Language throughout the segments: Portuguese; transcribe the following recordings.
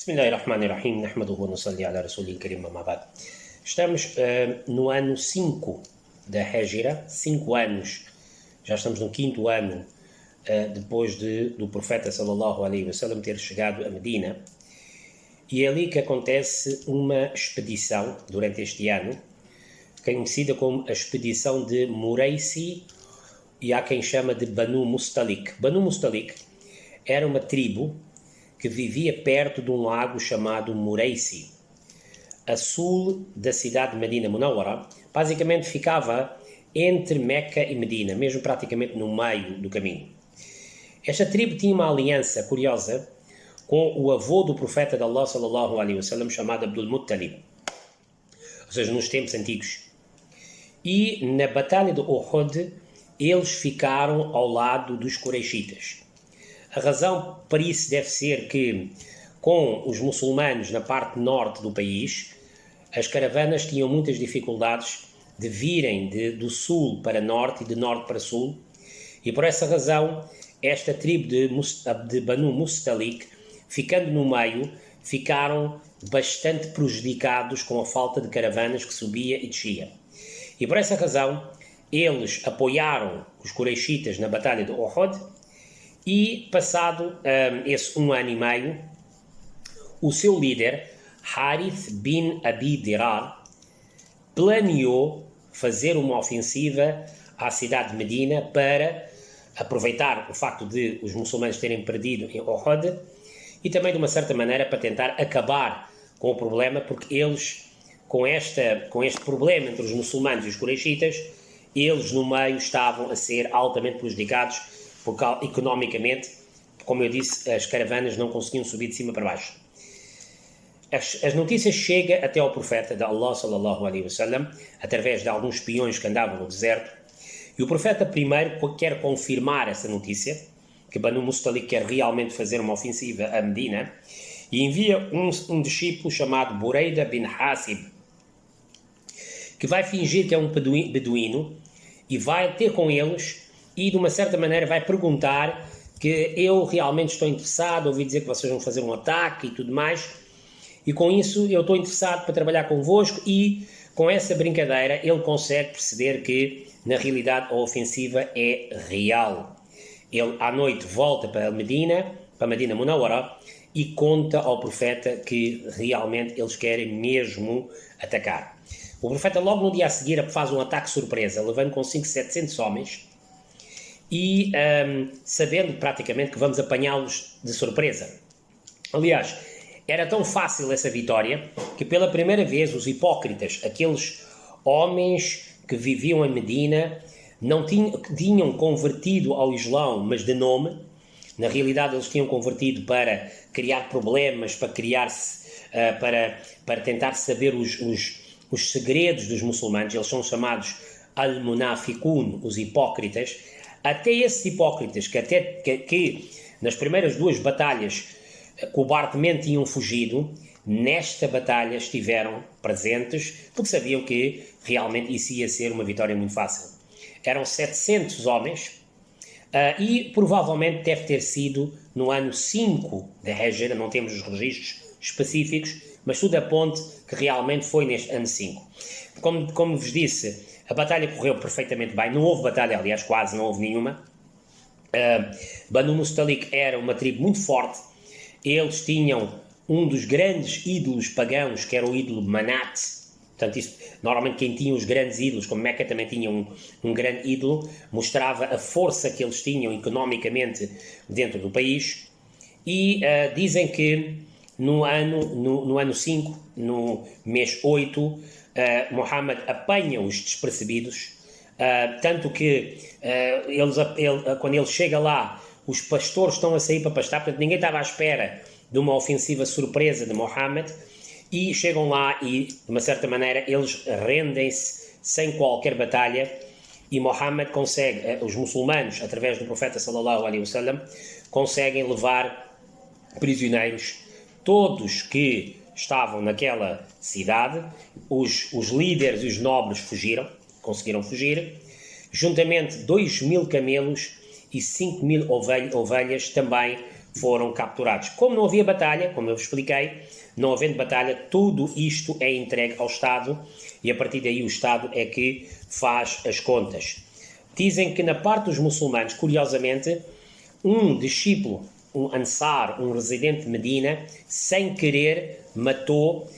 Bismillahirrahmanirrahim, nahmaduhu wa nusalli ala rasulil karim, amma ba'd. Estamos no ano 5 da Hégira, 5 anos, já estamos no 5º ano depois do profeta sallallahu alaihi wasallam ter chegado a Medina, e é ali que acontece uma expedição durante este ano, conhecida como a expedição de Muraisi, e há quem chama de Banu Mustalik. Banu Mustalik era uma tribo que vivia perto de um lago chamado Muraisi, a sul da cidade de Medina Munawwara. Basicamente ficava entre Meca e Medina, mesmo praticamente no meio do caminho. Esta tribo tinha uma aliança curiosa com o avô do profeta de Allah sallallahu alaihi wasallam, chamado Abdul Muttalib, ou seja, nos tempos antigos. E na batalha de Uhud eles ficaram ao lado dos Quraishitas. A razão para isso deve ser que, com os muçulmanos na parte norte do país, as caravanas tinham muitas dificuldades de virem do sul para norte e de norte para sul, e por essa razão esta tribo de Banu Mustalik, ficando no meio, ficaram bastante prejudicados com a falta de caravanas que subia e descia. E por essa razão eles apoiaram os Quraishitas na batalha de Uhud, e passado esse 1 ano e meio, o seu líder, Harith bin Abi Dirar, planeou fazer uma ofensiva à cidade de Medina para aproveitar o facto de os muçulmanos terem perdido em Uhud e também, de uma certa maneira, para tentar acabar com o problema, porque eles, com este problema entre os muçulmanos e os Quraishitas, eles no meio estavam a ser altamente prejudicados, porque economicamente, como eu disse, as caravanas não conseguiam subir de cima para baixo. As notícias chegam até ao profeta de Allah sallallahu alaihi wasallam, através de alguns espiões que andavam no deserto, e o profeta primeiro quer confirmar essa notícia, que Banu Mustalik quer realmente fazer uma ofensiva a Medina, e envia um discípulo chamado Buraida bin Hasib, que vai fingir que é um beduíno, e vai ter com eles, e de uma certa maneira vai perguntar que eu realmente estou interessado, ouvi dizer que vocês vão fazer um ataque e tudo mais, e com isso eu estou interessado para trabalhar convosco, e com essa brincadeira ele consegue perceber que na realidade a ofensiva é real. Ele à noite volta para Medina Munawwara, e conta ao profeta que realmente eles querem mesmo atacar. O profeta logo no dia a seguir faz um ataque surpresa, levando consigo 700 homens, e sabendo praticamente que vamos apanhá-los de surpresa. Aliás, era tão fácil essa vitória que pela primeira vez os hipócritas, aqueles homens que viviam em Medina, não tinham convertido ao Islão, mas de nome. Na realidade eles tinham convertido para criar problemas, para tentar saber os segredos dos muçulmanos. Eles são chamados al-munafiqun, os hipócritas. Até esses hipócritas que nas primeiras 2 batalhas cobardemente tinham fugido, nesta batalha estiveram presentes, porque sabiam que realmente isso ia ser uma vitória muito fácil. Eram 700 homens, e provavelmente deve ter sido no ano 5 da Hégira, não temos os registros específicos, mas tudo aponta que realmente foi neste ano 5. Como vos disse, a batalha correu perfeitamente bem, não houve batalha, aliás, quase não houve nenhuma. Banu Mustalik era uma tribo muito forte, eles tinham um dos grandes ídolos pagãos, que era o ídolo Manat. Portanto, isso, normalmente quem tinha os grandes ídolos, como Meca também tinha um grande ídolo, mostrava a força que eles tinham economicamente dentro do país, e dizem que no ano 5, no mês 8, Muhammad apanha os despercebidos, tanto que quando ele chega lá, os pastores estão a sair para pastar, portanto ninguém estava à espera de uma ofensiva surpresa de Muhammad, e chegam lá e, de uma certa maneira, eles rendem-se sem qualquer batalha, e Muhammad consegue, os muçulmanos, através do profeta sallallahu alaihi wasallam, conseguem levar prisioneiros todos que estavam naquela cidade. Os líderes e os nobres conseguiram fugir, juntamente 2.000 camelos e 5.000 ovelhas também foram capturados. Como não havia batalha, como eu vos expliquei, não havendo batalha, tudo isto é entregue ao Estado e a partir daí o Estado é que faz as contas. Dizem que na parte dos muçulmanos, curiosamente, um discípulo, um Ansar, um residente de Medina, sem querer matou,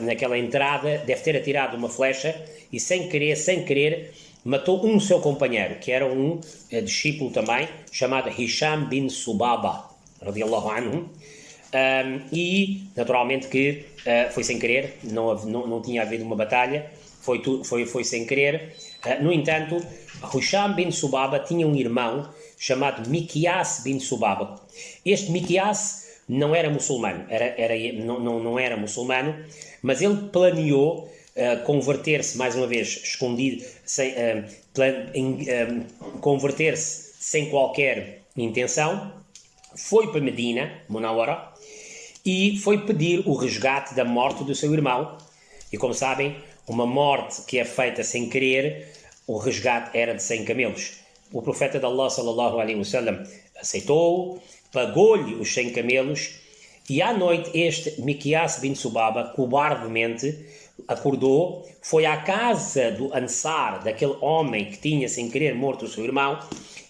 naquela entrada, deve ter atirado uma flecha e sem querer, matou um seu companheiro, que era um discípulo também, chamado Hisham bin Subaba, radiallahu anhu, e naturalmente que foi sem querer, não tinha havido uma batalha, foi sem querer. No entanto, Hisham bin Subaba tinha um irmão chamado Mikyas bin Subaba. Este Mikyas não era muçulmano, não era muçulmano, mas ele planeou converter-se, mais uma vez, escondido, converter-se sem qualquer intenção, foi para Medina, Munawara, e foi pedir o resgate da morte do seu irmão. E como sabem, uma morte que é feita sem querer, o resgate era de 100 camelos. O profeta de Allah, sallallahu alaihi wasallam, aceitou, pagou-lhe os 100 camelos, e à noite este Mikyas bin Subaba, cobardemente, acordou, foi à casa do Ansar, daquele homem que tinha sem querer morto o seu irmão,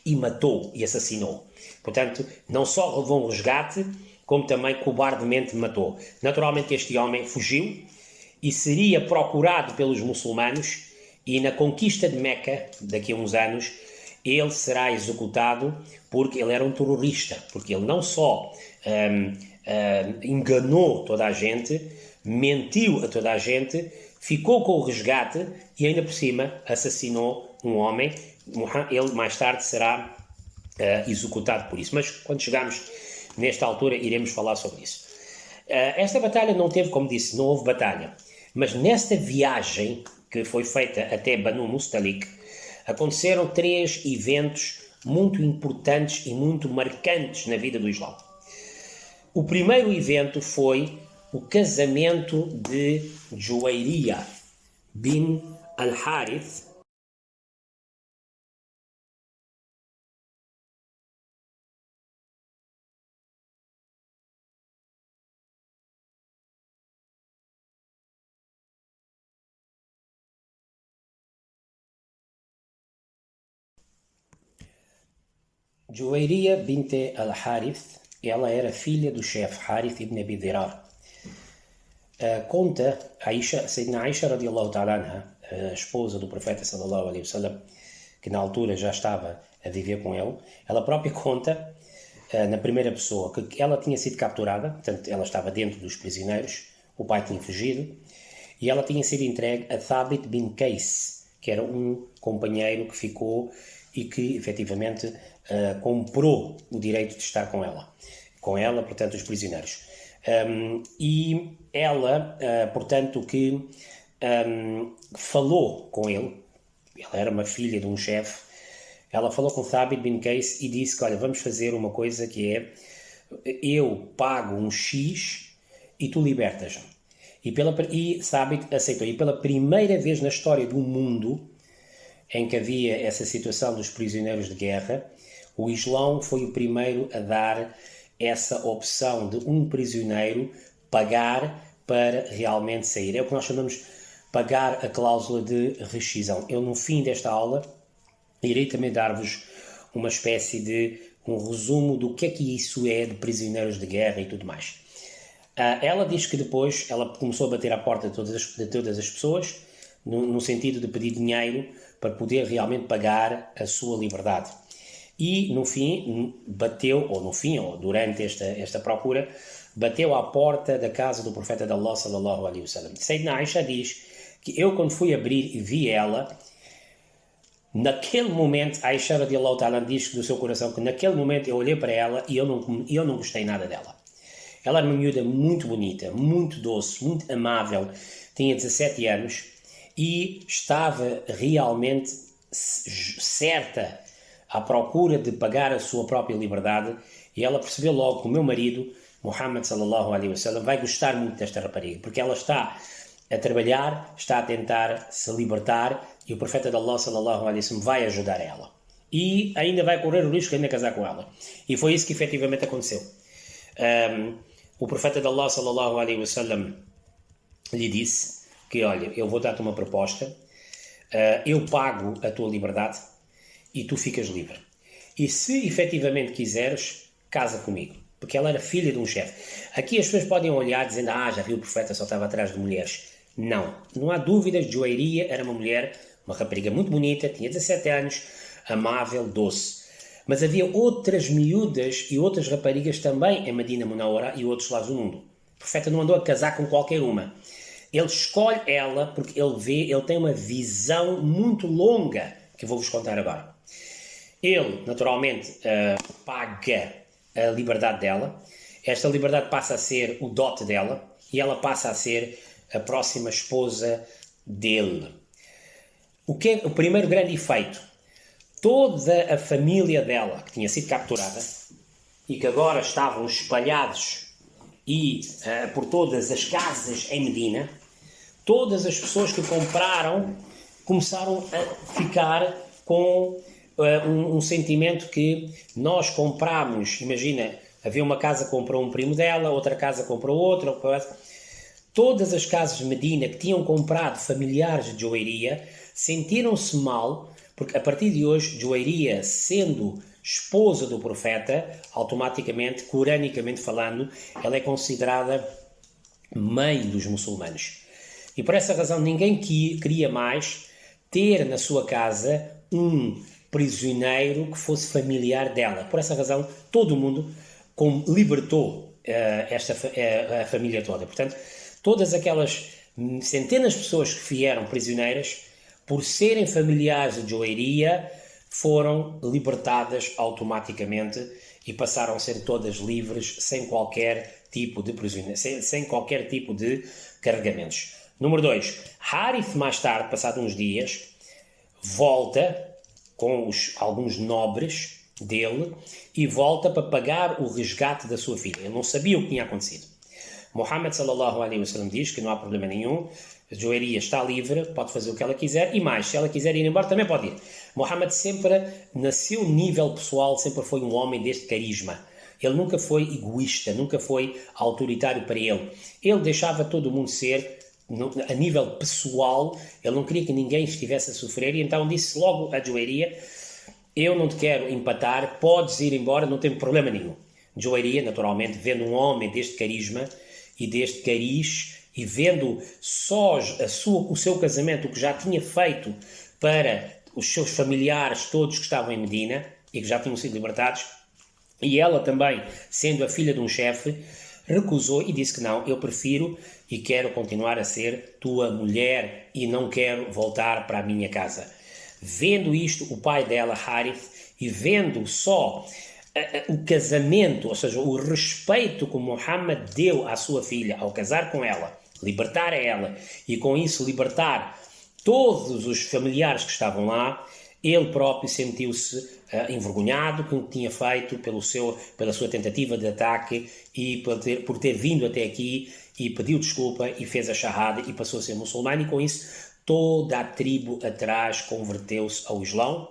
e matou e assassinou. Portanto, não só levou um resgate, como também cobardemente matou. Naturalmente este homem fugiu e seria procurado pelos muçulmanos, e na conquista de Meca, daqui a uns anos, ele será executado porque ele era um terrorista, porque ele não só enganou toda a gente, mentiu a toda a gente, ficou com o resgate e ainda por cima assassinou um homem. Ele mais tarde será executado por isso. Mas quando chegarmos nesta altura iremos falar sobre isso. Esta batalha não teve, como disse, não houve batalha. Mas nesta viagem que foi feita até Banu Mustalik, aconteceram 3 eventos muito importantes e muito marcantes na vida do Islão. O primeiro evento foi o casamento de Juwayriya bin al-Harith Juwayriya bint al-Harith, ela era filha do chefe Harith ibn Abi Dirar. Conta Sayyidina Aisha radiallahu ta'ala anha, a esposa do profeta sallallahu alaihi wasallam, que na altura já estava a viver com ele, ela própria conta, na primeira pessoa, que ela tinha sido capturada, portanto ela estava dentro dos prisioneiros, o pai tinha fugido, e ela tinha sido entregue a Thabit bin Qais, que era um companheiro que ficou e que efetivamente comprou o direito de estar com ela, portanto, os prisioneiros. E ela, portanto, que falou com ele, ela era uma filha de um chefe, ela falou com Thabit bin Qais e disse que, olha, vamos fazer uma coisa que é, eu pago um X e tu libertas-me. E Thabit aceitou. E pela primeira vez na história do mundo em que havia essa situação dos prisioneiros de guerra, o Islão foi o primeiro a dar essa opção de um prisioneiro pagar para realmente sair. É o que nós chamamos pagar a cláusula de rescisão. Eu, no fim desta aula, irei também dar-vos uma espécie de um resumo do que é que isso é de prisioneiros de guerra e tudo mais. Ela diz que depois ela começou a bater à porta de todas as pessoas, no sentido de pedir dinheiro para poder realmente pagar a sua liberdade. E no fim ou durante esta procura, bateu à porta da casa do profeta de Allah sallallahu alaihi wasallam. Sayyidina Aisha diz que eu, quando fui abrir e vi ela, naquele momento, Aisha radiallahu ta'ala diz do seu coração que naquele momento eu olhei para ela e eu não gostei nada dela. Ela era uma miúda muito bonita, muito doce, muito amável, tinha 17 anos e estava realmente certa à procura de pagar a sua própria liberdade, e ela percebeu logo que o meu marido, Muhammad sallallahu alaihi wasallam, vai gostar muito desta rapariga, porque ela está a trabalhar, está a tentar se libertar, e o profeta de Allah sallallahu alaihi wasallam vai ajudar ela. e ainda vai correr o risco de ainda casar com ela. E foi isso que efetivamente aconteceu. O profeta de Allah, sallallahu alaihi wasallam, lhe disse que, olha, eu vou dar-te uma proposta, eu pago a tua liberdade e tu ficas livre. E se efetivamente quiseres, casa comigo. Porque ela era filha de um chefe. Aqui as pessoas podem olhar dizendo, já viu, o profeta só estava atrás de mulheres. Não há dúvidas, Juwayriya era uma mulher, uma rapariga muito bonita, tinha 17 anos, amável, doce. Mas havia outras miúdas e outras raparigas também em Medina Munawwara e outros lados do mundo. O profeta não andou a casar com qualquer uma. Ele escolhe ela porque ele tem uma visão muito longa, que eu vou-vos contar agora. Ele, naturalmente, paga a liberdade dela. Esta liberdade passa a ser o dote dela e ela passa a ser a próxima esposa dele. O que é o primeiro grande efeito? Toda a família dela, que tinha sido capturada e que agora estavam espalhados por todas as casas em Medina, todas as pessoas que compraram começaram a ficar com um sentimento que nós compramos. Imagina, havia uma casa que comprou um primo dela, outra casa comprou outra. Todas as casas de Medina que tinham comprado familiares de Juwayriya sentiram-se mal, porque a partir de hoje, Juwayriya, sendo esposa do profeta, automaticamente, coranicamente falando, ela é considerada mãe dos muçulmanos. E por essa razão ninguém queria mais ter na sua casa um prisioneiro que fosse familiar dela. Por essa razão, todo o mundo libertou a família toda. Portanto, todas aquelas centenas de pessoas que vieram prisioneiras, por serem familiares de Juwayriya, foram libertadas automaticamente e passaram a ser todas livres, sem qualquer tipo de prisioneiro, sem qualquer tipo de carregamentos. Número 2. Harith, mais tarde, passado uns dias, volta com alguns nobres dele e volta para pagar o resgate da sua filha. Ele não sabia o que tinha acontecido. Muhammad sallallahu alaihi wasallam diz que não há problema nenhum, a Juwayriya está livre, pode fazer o que ela quiser e mais, se ela quiser ir embora também pode ir. Muhammad sempre, no seu nível pessoal, sempre foi um homem deste carisma. Ele nunca foi egoísta, nunca foi autoritário para ele. Ele deixava todo mundo ser, a nível pessoal, ele não queria que ninguém estivesse a sofrer e então disse logo a Juwayriya, eu não te quero empatar, podes ir embora, não tem problema nenhum. Juwayriya, naturalmente, vendo um homem deste carisma e deste cariz e vendo só o seu casamento, o que já tinha feito para os seus familiares todos que estavam em Medina e que já tinham sido libertados, e ela também, sendo a filha de um chefe, recusou e disse que não, eu prefiro e quero continuar a ser tua mulher e não quero voltar para a minha casa. Vendo isto, o pai dela, Harith, e vendo só o casamento, ou seja, o respeito que Muhammad deu à sua filha ao casar com ela, libertar a ela e com isso libertar todos os familiares que estavam lá, ele próprio sentiu-se envergonhado com o que tinha feito pela sua tentativa de ataque e por ter vindo até aqui e pediu desculpa e fez a shahada e passou a ser muçulmano e com isso toda a tribo atrás converteu-se ao Islão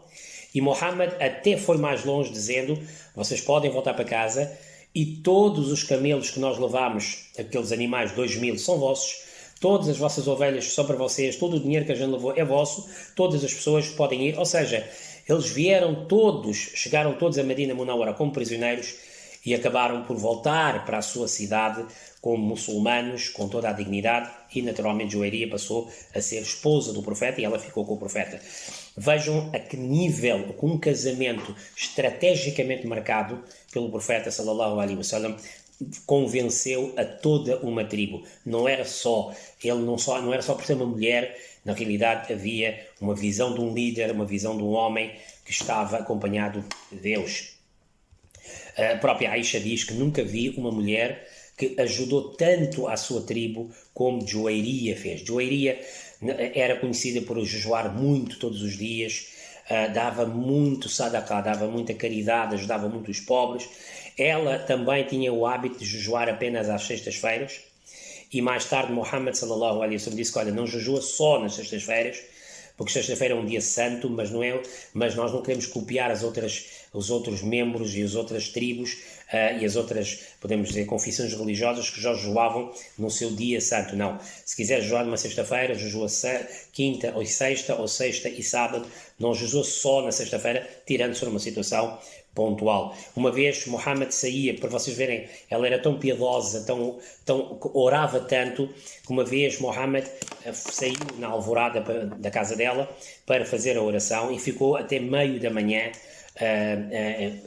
e Muhammad até foi mais longe dizendo, vocês podem voltar para casa e todos os camelos que nós levámos, aqueles animais 2000 são vossos, todas as vossas ovelhas são para vocês, todo o dinheiro que a gente levou é vosso, todas as pessoas podem ir, ou seja, eles chegaram todos a Medina Munawwara como prisioneiros e acabaram por voltar para a sua cidade como muçulmanos, com toda a dignidade e naturalmente Juwayriya passou a ser esposa do profeta e ela ficou com o profeta. Vejam a que nível, com um casamento estrategicamente marcado pelo profeta sallallahu alaihi wasallam, convenceu a toda uma tribo. Não era só por ser uma mulher, na realidade havia uma visão de um líder, uma visão de um homem que estava acompanhado de Deus. A própria Aisha diz que nunca vi uma mulher que ajudou tanto a sua tribo como Juwayriya fez. Juwayriya era conhecida por jejuar muito todos os dias, dava muito sadaqah, dava muita caridade, ajudava muito os pobres. Ela também tinha o hábito de jejuar apenas às sextas-feiras e mais tarde Muhammad sallallahu alaihi wasallam disse que olha, não jejua só nas sextas-feiras porque sexta-feira é um dia santo, mas nós não queremos copiar os outros membros e as outras tribos e as outras, podemos dizer, confissões religiosas que já jejuavam no seu dia santo. Não. Se quiser jejuar numa sexta-feira, jejua quinta ou sexta e sábado. Não jejua só na sexta-feira, tirando-se numa situação pontual. Uma vez Muhammad saía, para vocês verem, ela era tão piedosa, orava tanto, que uma vez Muhammad saiu na alvorada da casa dela para fazer a oração e ficou até meio da manhã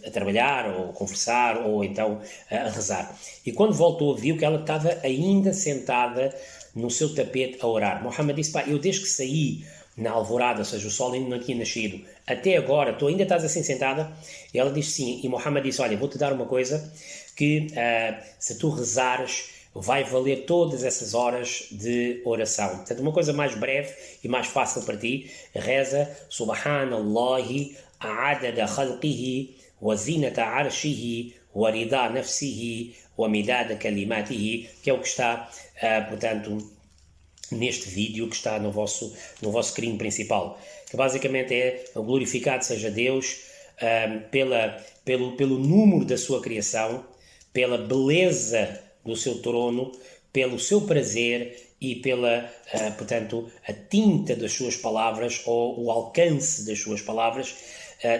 a trabalhar, ou a conversar, ou então a rezar. E quando voltou, viu que ela estava ainda sentada no seu tapete a orar. Muhammad disse: eu desde que saí na alvorada, ou seja, o sol ainda não tinha nascido, até agora, tu ainda estás assim sentada? E ela disse sim. E Muhammad disse: olha, vou-te dar uma coisa, que se tu rezares, vai valer todas essas horas de oração. Portanto, uma coisa mais breve e mais fácil para ti, reza Subhanallahi a'adada khalqihi wa zinata arshihi wa rida nafsihi wa midada kalimatihi, que é o que está, portanto, neste vídeo que está no vosso screen principal, que basicamente é: glorificado seja Deus pelo número da sua criação, pela beleza do seu trono, pelo seu prazer e pela, portanto, a tinta das suas palavras, ou o alcance das suas palavras.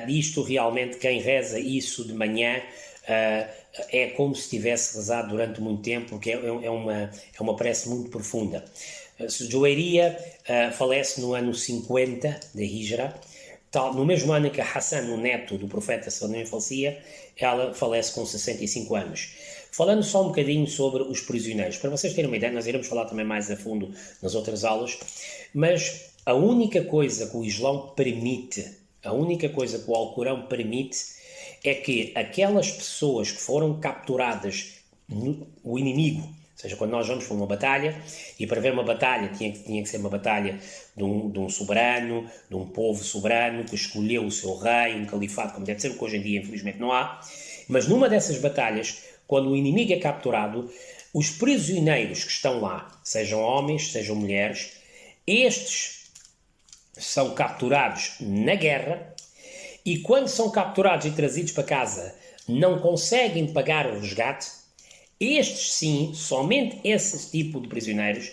Isto realmente, quem reza isso de manhã, é como se tivesse rezado durante muito tempo, porque é uma prece muito profunda. Juwayriya falece no ano 50 da Hijra, no mesmo ano que Hassan, o neto do profeta, falecia, ela falece com 65 anos. Falando só um bocadinho sobre os prisioneiros, para vocês terem uma ideia, nós iremos falar também mais a fundo nas outras aulas, mas a única coisa que o Islão permite, a única coisa que o Alcorão permite, é que aquelas pessoas que foram capturadas, o inimigo, ou seja, quando nós vamos para uma batalha, e para ver uma batalha tinha que ser uma batalha de um soberano, de um povo soberano que escolheu o seu rei, um califato, como deve ser, que hoje em dia infelizmente não há. Mas numa dessas batalhas, quando o inimigo é capturado, os prisioneiros que estão lá, sejam homens, sejam mulheres, estes são capturados na guerra, e quando são capturados e trazidos para casa, não conseguem pagar o resgate. Estes sim, somente esse tipo de prisioneiros,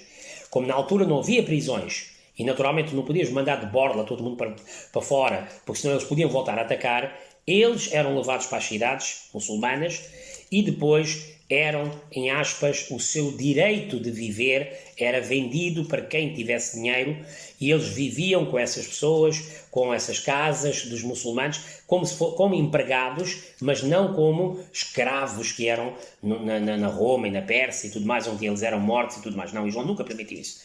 como na altura não havia prisões, e naturalmente não podias mandar de borla todo mundo para fora, porque senão eles podiam voltar a atacar, eles eram levados para as cidades muçulmanas e depois eram, em aspas, o seu direito de viver era vendido para quem tivesse dinheiro, e eles viviam com essas pessoas, com essas casas dos muçulmanos, como empregados, mas não como escravos que eram na Roma e na Pérsia e tudo mais, onde eles eram mortos e tudo mais. Não, o Islão nunca permitiu isso.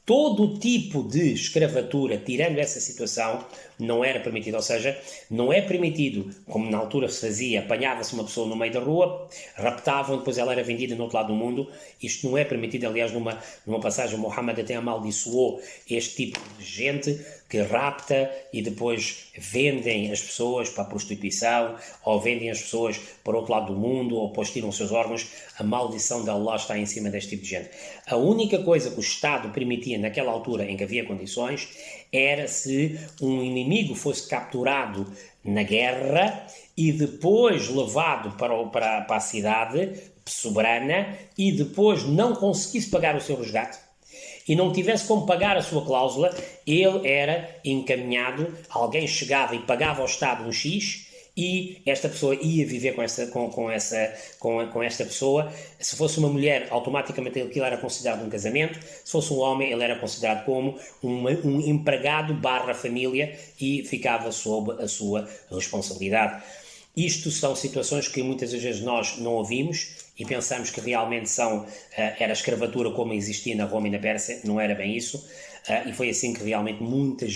Todo tipo de escravatura, tirando essa situação, não era permitido. Ou seja, não é permitido, como na altura se fazia, apanhava-se uma pessoa no meio da rua, raptavam, depois ela era vendida no outro lado do mundo. Isto não é permitido. Aliás, numa passagem, Muhammad até amaldiçoou este tipo de gente que rapta e depois vendem as pessoas para a prostituição, ou vendem as pessoas para o outro lado do mundo, ou depois tiram os seus órgãos. A maldição de Allah está em cima deste tipo de gente. A única coisa que o Estado permitia naquela altura em que havia condições era se um inimigo fosse capturado na guerra e depois levado para a cidade soberana e depois não conseguisse pagar o seu resgate e não tivesse como pagar a sua cláusula, ele era encaminhado, alguém chegava e pagava ao Estado um X, e esta pessoa ia viver com esta pessoa. Se fosse uma mulher, automaticamente aquilo era considerado um casamento. Se fosse um homem, ele era considerado como um empregado / família e ficava sob a sua responsabilidade. Isto são situações que muitas vezes nós não ouvimos e pensamos que realmente era escravatura como existia na Roma e na Pérsia. Não era bem isso, e foi assim que realmente muitas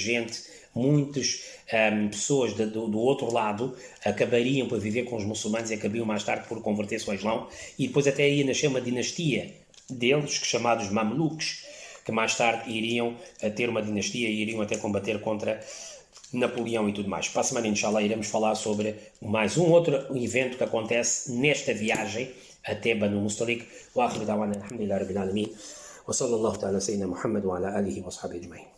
pessoas do outro lado acabariam por viver com os muçulmanos e acabariam mais tarde por converter-se ao Islão, e depois até ia nascer uma dinastia deles, chamados Mamluks, que mais tarde iriam ter uma dinastia e iriam até combater contra Napoleão e tudo mais. Para a semana, inshallah, iremos falar sobre mais um outro evento que acontece nesta viagem até Banu Mustalik. Wa akhiru da'wana alhamdulillahi rabbil alamin wa sallallahu ta'ala sayyidina Muhammad wa ala alihi wa sahbihi ajma'in.